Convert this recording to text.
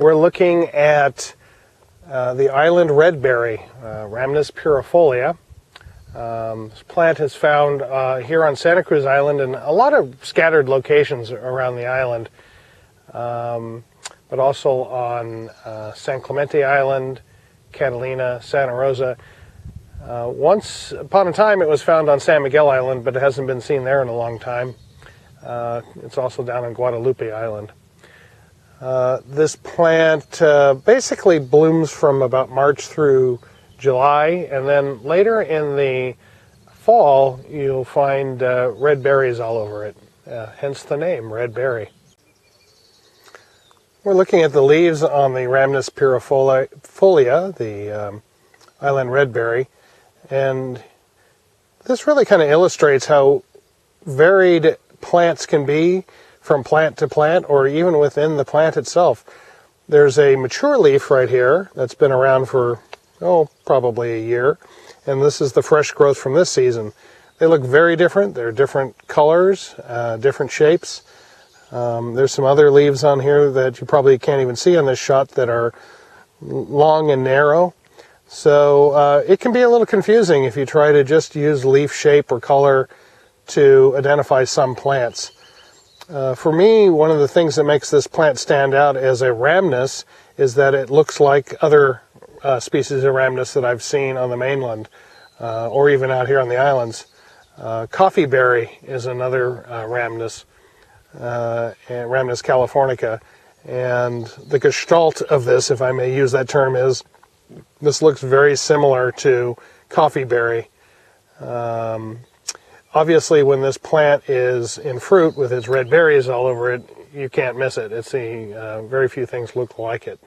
We're looking at the island Redberry, Rhamnus pirifolia. This plant is found here on Santa Cruz Island and a lot of scattered locations around the island, but also on San Clemente Island, Catalina, Santa Rosa. Once upon a time it was found on San Miguel Island, but it hasn't been seen there in a long time. It's also down on Guadalupe Island. This plant basically blooms from about March through July, and then later in the fall you'll find red berries all over it, hence the name, Redberry. We're looking at the leaves on the Rhamnus pirifolia, the island redberry, and this really kind of illustrates how varied plants can be from plant to plant, or even within the plant itself. There's a mature leaf right here that's been around for, probably a year, and this is the fresh growth from this season. They look very different. They're different colors, different shapes. There's some other leaves on here that you probably can't even see on this shot that are long and narrow. So it can be a little confusing if you try to just use leaf shape or color to identify some plants. For me, one of the things that makes this plant stand out as a Rhamnus is that it looks like other species of Rhamnus that I've seen on the mainland, or even out here on the islands. Coffeeberry is another Rhamnus, Rhamnus californica, and the gestalt of this, if I may use that term, is this looks very similar to coffeeberry. Obviously, when this plant is in fruit with its red berries all over it, you can't miss it. Very few things look like it.